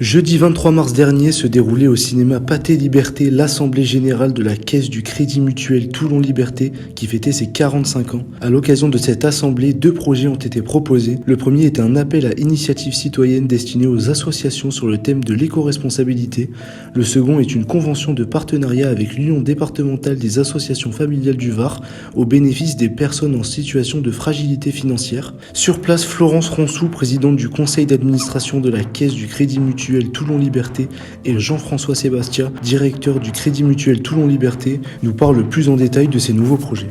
Jeudi 23 mars dernier se déroulait au cinéma Pathé Liberté l'Assemblée Générale de la Caisse du Crédit Mutuel Toulon Liberté qui fêtait ses 45 ans. À l'occasion de cette assemblée, 2 projets ont été proposés. Le premier est un appel à initiative citoyenne destiné aux associations sur le thème de l'éco-responsabilité. Le second est une convention de partenariat avec l'Union départementale des associations familiales du Var au bénéfice des personnes en situation de fragilité financière. Sur place, Florence Ronsou, présidente du conseil d'administration de la Caisse du Crédit Mutuel Toulon Liberté, et Jean-François Sébastien, directeur du Crédit Mutuel Toulon Liberté, nous parlent plus en détail de ces nouveaux projets.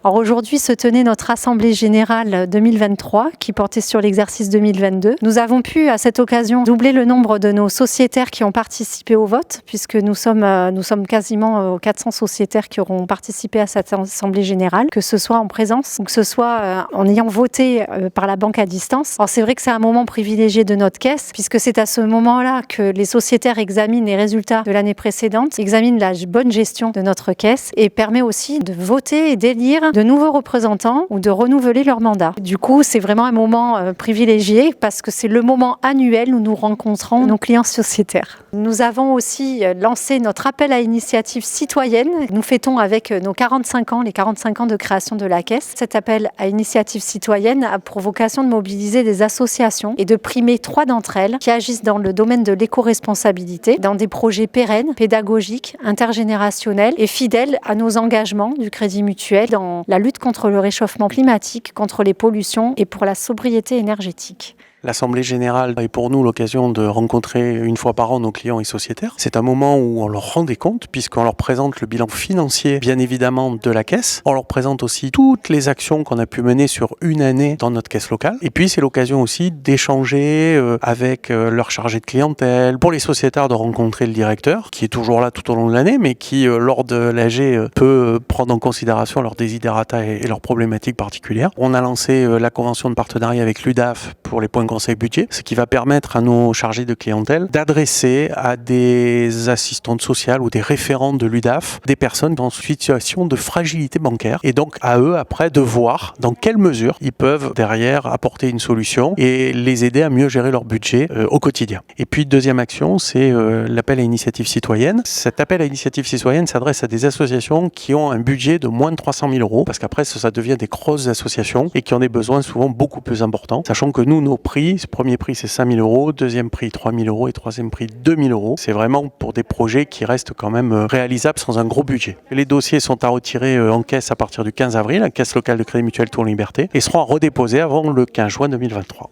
Alors aujourd'hui se tenait notre Assemblée Générale 2023 qui portait sur l'exercice 2022. Nous avons pu à cette occasion doubler le nombre de nos sociétaires qui ont participé au vote puisque nous sommes quasiment 400 sociétaires qui auront participé à cette Assemblée Générale, que ce soit en présence ou que ce soit en ayant voté par la banque à distance. Alors c'est vrai que c'est un moment privilégié de notre caisse puisque c'est à ce moment-là que les sociétaires examinent les résultats de l'année précédente, examinent la bonne gestion de notre caisse et permet aussi de voter et d'élire de nouveaux représentants ou de renouveler leur mandat. Du coup, c'est vraiment un moment privilégié parce que c'est le moment annuel où nous rencontrons nos clients sociétaires. Nous avons aussi lancé notre appel à initiative citoyenne. Nous fêtons avec nos 45 ans, les 45 ans de création de la Caisse. Cet appel à initiative citoyenne a pour vocation de mobiliser des associations et de primer 3 d'entre elles qui agissent dans le domaine de l'éco-responsabilité, dans des projets pérennes, pédagogiques, intergénérationnels et fidèles à nos engagements du Crédit Mutuel dans la lutte contre le réchauffement climatique, contre les pollutions et pour la sobriété énergétique. L'Assemblée Générale est pour nous l'occasion de rencontrer une fois par an nos clients et sociétaires. C'est un moment où on leur rend des comptes puisqu'on leur présente le bilan financier, bien évidemment, de la caisse. On leur présente aussi toutes les actions qu'on a pu mener sur une année dans notre caisse locale. Et puis c'est l'occasion aussi d'échanger avec leur chargé de clientèle. Pour les sociétaires, de rencontrer le directeur qui est toujours là tout au long de l'année mais qui, lors de l'AG, peut prendre en considération leurs desiderata et leurs problématiques particulières. On a lancé la convention de partenariat avec l'UDAF pour les points conseil budget, ce qui va permettre à nos chargés de clientèle d'adresser à des assistantes sociales ou des référents de l'UDAF des personnes en situation de fragilité bancaire et donc à eux après de voir dans quelle mesure ils peuvent derrière apporter une solution et les aider à mieux gérer leur budget au quotidien. Et puis deuxième action, c'est l'appel à initiative citoyenne. Cet appel à initiative citoyenne s'adresse à des associations qui ont un budget de moins de 300 000 euros parce qu'après ça devient des grosses associations et qui ont des besoins souvent beaucoup plus importants, sachant que nous, nos prix, ce premier prix c'est 5 000 euros, deuxième prix 3 000 euros et troisième prix 2 000 euros. C'est vraiment pour des projets qui restent quand même réalisables sans un gros budget. Les dossiers sont à retirer en caisse à partir du 15 avril, la caisse locale de Crédit Mutuel Toulon Liberté, et seront à redéposer avant le 15 juin 2023.